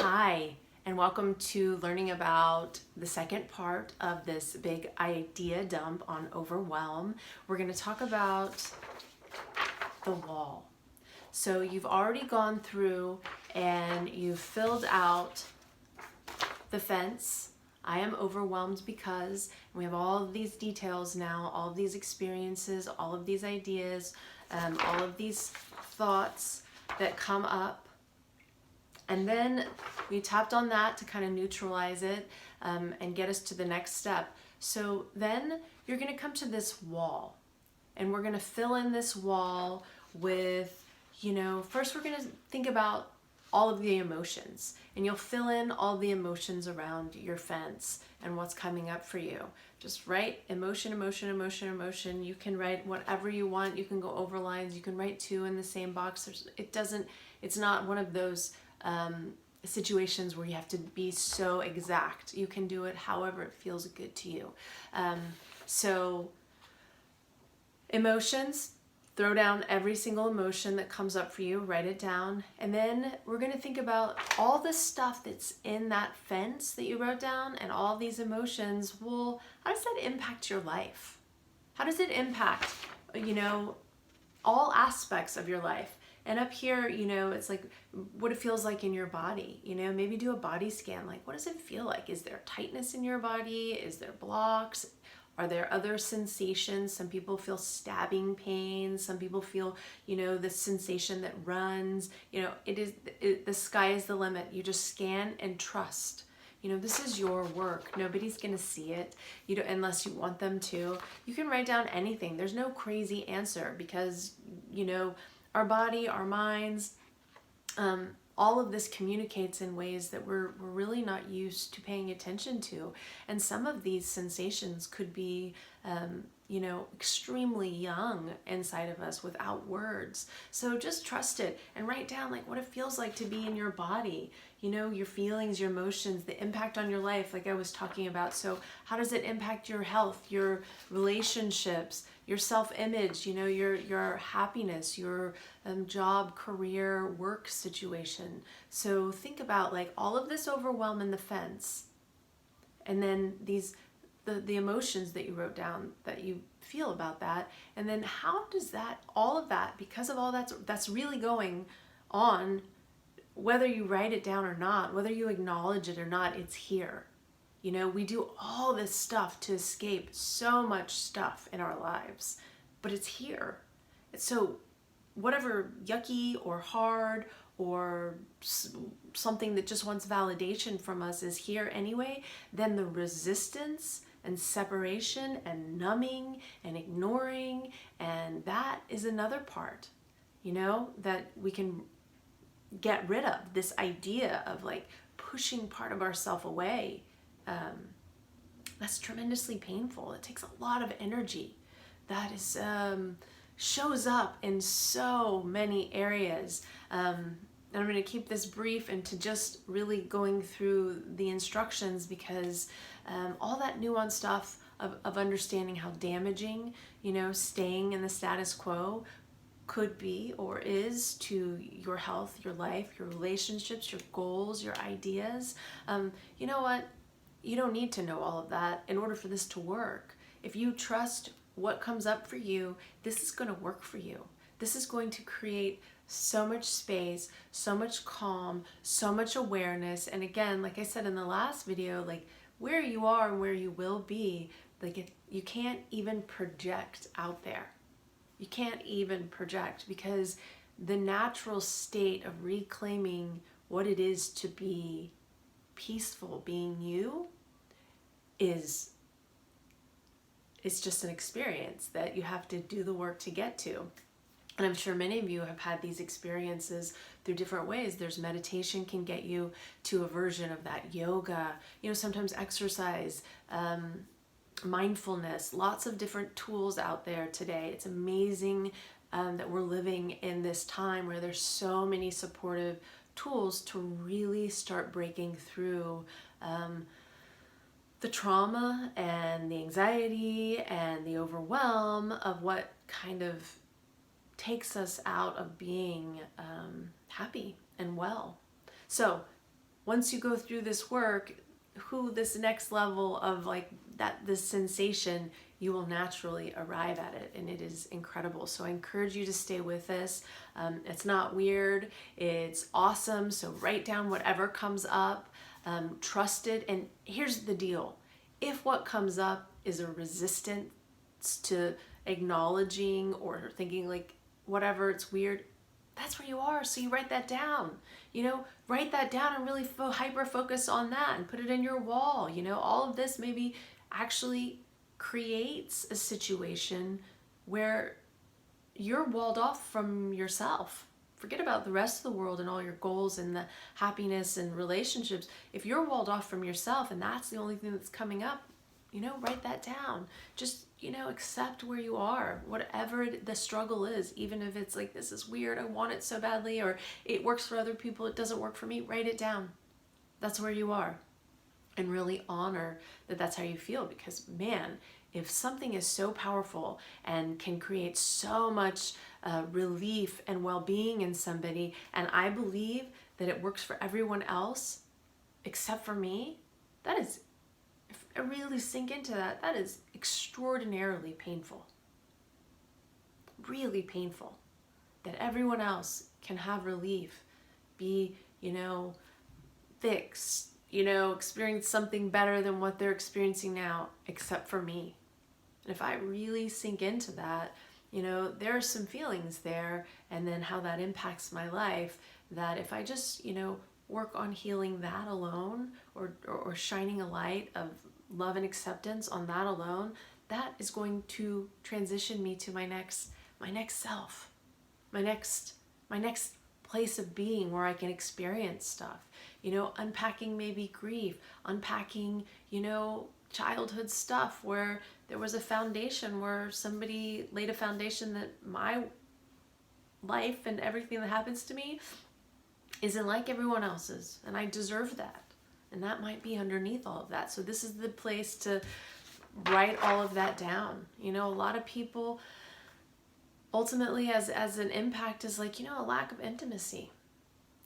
Hi, and welcome to learning about the second part of this big idea dump on overwhelm. We're going to talk about the wall. So you've already gone through and you've filled out the fence. I am overwhelmed because we have all of these details now, all of these experiences, all of these ideas, all of these thoughts that come up. And then we tapped on that to kind of neutralize it and get us to the next step. So then you're going to come to this wall, and we're going to fill in this wall with, first we're going to think about all of the emotions, and you'll fill in all the emotions around your fence and what's coming up for you. Just write emotion, emotion, emotion, emotion. You can write whatever you want. You can go over lines. You can write two in the same box. It's not one of those situations where you have to be so exact. You can do it however it feels good to you. So emotions, throw down every single emotion that comes up for you, write it down, and then we're going to think about all the stuff that's in that fence that you wrote down, and all these emotions. Well, how does that impact your life? How does it impact, all aspects of your life? And up here, it's like what it feels like in your body. Maybe do a body scan. Like, what does it feel like? Is there tightness in your body? Is there blocks? Are there other sensations? Some people feel stabbing pain. Some people feel, the sensation that runs. The sky is the limit. You just scan and trust. This is your work. Nobody's going to see it, unless you want them to. You can write down anything. There's no crazy answer because, our body, our minds, all of this communicates in ways that we're really not used to paying attention to. And some of these sensations could be, extremely young inside of us without words. So just trust it and write down like what it feels like to be in your body, your feelings, your emotions, the impact on your life, like I was talking about. So how does it impact your health, your relationships, your self-image, your happiness, your job, career, work situation. So think about like all of this overwhelm in the fence, and then the emotions that you wrote down that you feel about that, and then how does that, all of that, because of all that's really going on, whether you write it down or not, whether you acknowledge it or not, it's here. We do all this stuff to escape so much stuff in our lives, but it's here. So whatever yucky or hard or something that just wants validation from us is here anyway, then the resistance and separation and numbing and ignoring, and that is another part, that we can get rid of, this idea of like pushing part of ourself away. That's tremendously painful. It takes a lot of energy. That is shows up in so many areas. And I'm going to keep this brief into just really going through the instructions, because all that nuanced stuff of understanding how damaging, staying in the status quo could be or is to your health, your life, your relationships, your goals, your ideas. You know what? You don't need to know all of that in order for this to work. If you trust what comes up for you, this is going to work for you. This is going to create so much space, so much calm, so much awareness. And again, like I said in the last video, like where you are and where you will be, like you can't even project out there. You can't even project, because the natural state of reclaiming what it is to be peaceful, being you, it's just an experience that you have to do the work to get to. And I'm sure many of you have had these experiences through different ways. There's meditation can get you to a version of that. Yoga, sometimes exercise, mindfulness, lots of different tools out there today. It's amazing that we're living in this time where there's so many supportive tools to really start breaking through the trauma and the anxiety and the overwhelm of what kind of takes us out of being happy and well. So once you go through this work, this next level of like this sensation, you will naturally arrive at it, and it is incredible. So I encourage you to stay with this. It's not weird, it's awesome. So write down whatever comes up, trust it. And here's the deal: if what comes up is a resistance to acknowledging or thinking like whatever, it's weird, that's where you are. So you write that down, write that down and really hyper focus on that and put it in your wall. All of this maybe actually creates a situation where you're walled off from yourself. Forget about the rest of the world and all your goals and the happiness and relationships. If you're walled off from yourself and that's the only thing that's coming up, write that down. Just, accept where you are, whatever the struggle is, even if it's like, this is weird, I want it so badly, or it works for other people, it doesn't work for me, write it down. That's where you are. And really honor that that's how you feel, because man, if something is so powerful and can create so much relief and well-being in somebody, and I believe that it works for everyone else except for me, that is, if I really sink into that, that is extraordinarily painful. Really painful. That everyone else can have relief, be, fixed, experience something better than what they're experiencing now, except for me. And if I really sink into that, there are some feelings there, and then how that impacts my life, that if I just, work on healing that alone, or shining a light of love and acceptance on that alone, that is going to transition me to my next self, my next place of being where I can experience stuff, unpacking maybe grief, unpacking, childhood stuff where there was a foundation, where somebody laid a foundation that my life and everything that happens to me isn't like everyone else's, and I deserve that. And that might be underneath all of that. So this is the place to write all of that down. A lot of people ultimately as an impact is like, a lack of intimacy.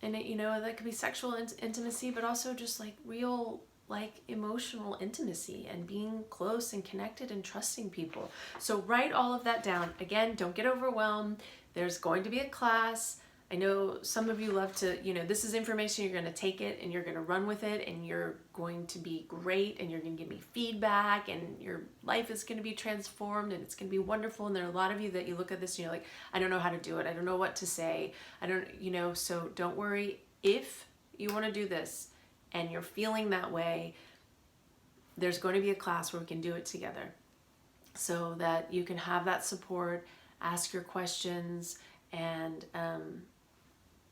And it, that could be sexual intimacy, but also just like real, like emotional intimacy and being close and connected and trusting people. So write all of that down. Again, don't get overwhelmed. There's going to be a class. I know some of you love to, this is information, you're going to take it and you're going to run with it, and you're going to be great, and you're going to give me feedback, and your life is going to be transformed, and it's going to be wonderful. And there are a lot of you that you look at this and you're like, I don't know how to do it. I don't know what to say. I don't, so don't worry. If you want to do this and you're feeling that way, there's going to be a class where we can do it together, so that you can have that support, ask your questions, and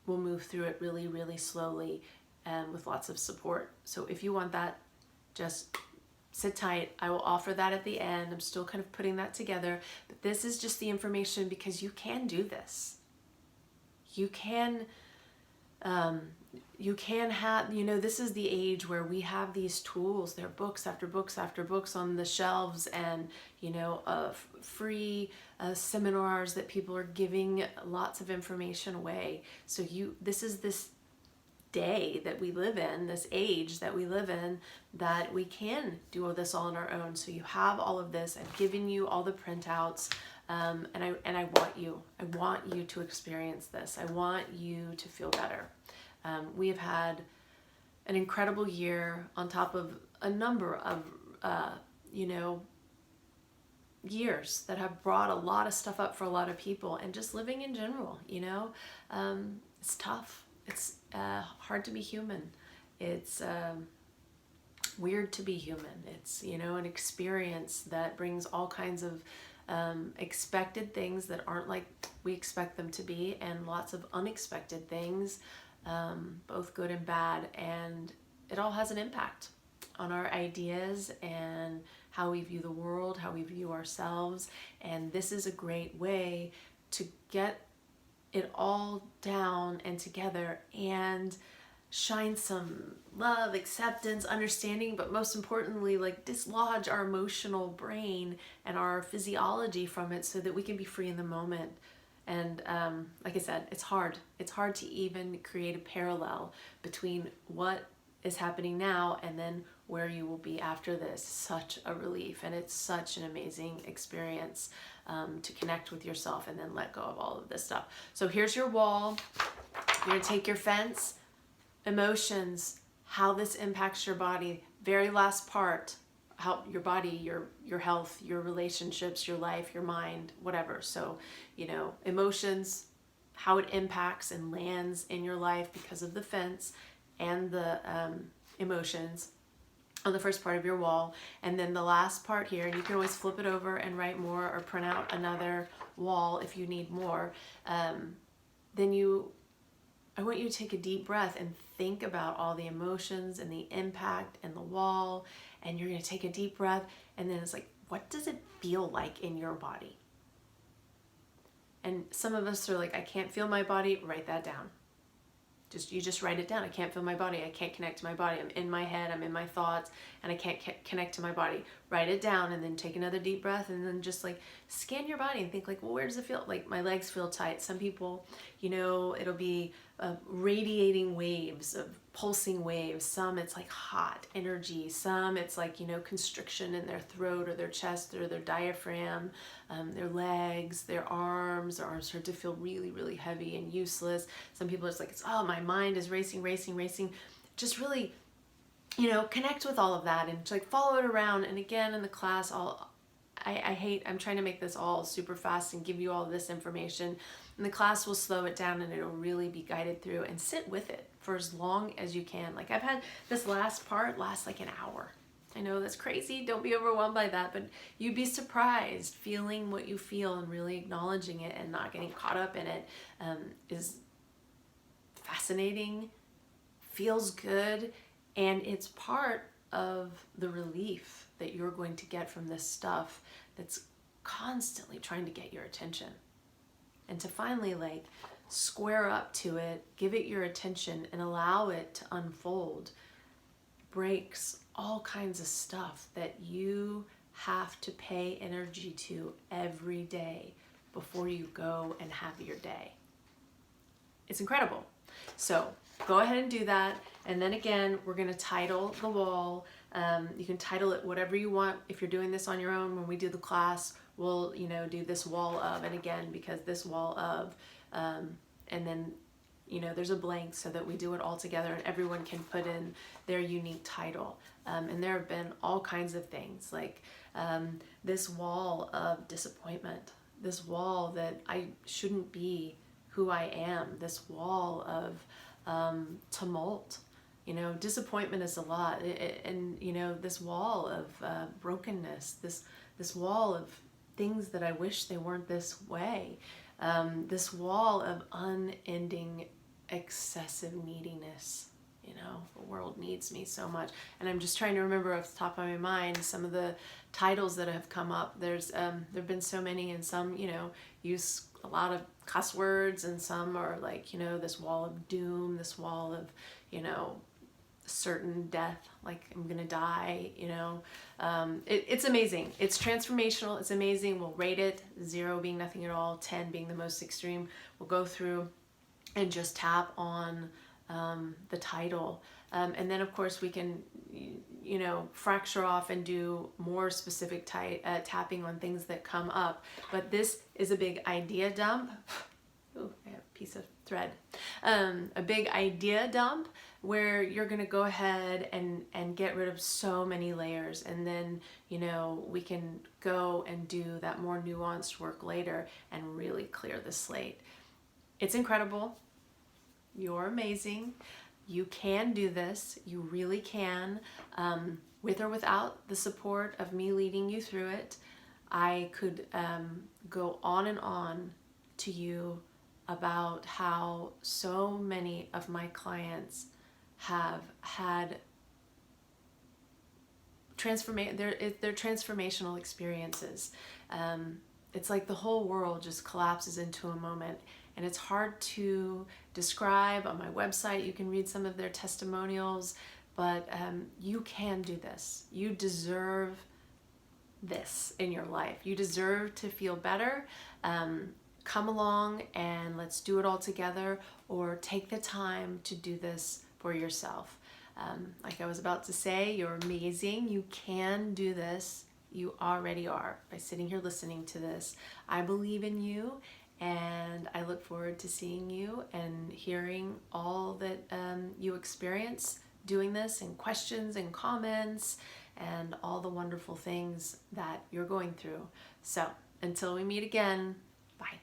we'll move through it really, really slowly and with lots of support. So if you want that, just sit tight. I will offer that at the end. I'm still kind of putting that together, but this is just the information, because you can do this. You can have, this is the age where we have these tools. There are books after books after books on the shelves, and, free seminars that people are giving lots of information away. So this is this day that we live in, this age that we live in, that we can do all this all on our own. So you have all of this. I've given you all the printouts. And I want you to experience this. I want you to feel better. We have had an incredible year on top of a number of, years that have brought a lot of stuff up for a lot of people, and just living in general, it's tough. It's hard to be human. It's weird to be human. It's, an experience that brings all kinds of expected things that aren't like we expect them to be, and lots of unexpected things, both good and bad, and it all has an impact on our ideas and how we view the world, how we view ourselves. And this is a great way to get it all down and together and shine some love, acceptance, understanding, but most importantly, like dislodge our emotional brain and our physiology from it, so that we can be free in the moment. And like I said, it's hard. It's hard to even create a parallel between what is happening now and then where you will be after this. Such a relief, and it's such an amazing experience to connect with yourself and then let go of all of this stuff. So here's your wall. You're going to take your fence, emotions, how this impacts your body. Very last part, how your body, your health, your relationships, your life, your mind, whatever. So, emotions, how it impacts and lands in your life because of the fence, and the emotions on the first part of your wall. And then the last part here, and you can always flip it over and write more or print out another wall if you need more. I want you to take a deep breath and think about all the emotions and the impact and the wall. And you're going to take a deep breath, and then it's like, what does it feel like in your body? And some of us are like, I can't feel my body. Write that down. You just write it down. I can't feel my body. I can't connect to my body. I'm in my head. I'm in my thoughts, and I can't connect to my body. Write it down, and then take another deep breath, and then just like scan your body and think like, well, where does it feel? Like my legs feel tight. Some people, it'll be radiating waves of pulsing waves. Some it's like hot energy. Some it's like, constriction in their throat or their chest or their diaphragm, their legs, their arms. Their arms start to feel really, really heavy and useless. Some people it's like, my mind is racing. Just really, connect with all of that and like follow it around. And again, in the class, I'm trying to make this all super fast and give you all this information. And the class will slow it down, and it'll really be guided through, and sit with it for as long as you can. Like I've had this last part last like an hour. I know that's crazy. Don't be overwhelmed by that, but you'd be surprised. Feeling what you feel and really acknowledging it and not getting caught up in it is fascinating, feels good, and it's part of the relief that you're going to get from this stuff that's constantly trying to get your attention. And to finally like square up to it, give it your attention, and allow it to unfold, breaks all kinds of stuff that you have to pay energy to every day before you go and have your day. It's incredible. So go ahead and do that. And then again, we're going to title the wall. You can title it whatever you want. If you're doing this on your own, when we do the class, we'll, do this wall of, and again, because this wall of, and then, there's a blank so that we do it all together and everyone can put in their unique title. And there have been all kinds of things like this wall of disappointment, this wall that I shouldn't be who I am, this wall of tumult. Disappointment is a lot, and this wall of brokenness, this wall of things that I wish they weren't this way, this wall of unending excessive neediness. The world needs me so much, and I'm just trying to remember off the top of my mind some of the titles that have come up. There've been so many, and some use a lot of cuss words, and some are like this wall of doom, this wall of certain death, like I'm gonna die. It's amazing. It's transformational. It's amazing. We'll rate it, 0 being nothing at all, 10 being the most extreme. We'll go through and just tap on the title, and then of course we can fracture off and do more specific tapping on things that come up. But this is a big idea dump. Oh, I have a piece of thread. A big idea dump where you're going to go ahead and get rid of so many layers, and then we can go and do that more nuanced work later and really clear the slate. It's incredible. You're amazing. You can do this. You really can. With or without the support of me leading you through it, I could go on and on to you about how so many of my clients have had they're transformational experiences. It's like the whole world just collapses into a moment, and it's hard to describe. On my website, you can read some of their testimonials, but you can do this. You deserve this in your life. You deserve to feel better. Come along and let's do it all together, or take the time to do this for yourself. Like I was about to say, you're amazing. You can do this. You already are by sitting here listening to this. I believe in you, and I look forward to seeing you and hearing all that you experience doing this, and questions and comments and all the wonderful things that you're going through. So until we meet again, bye.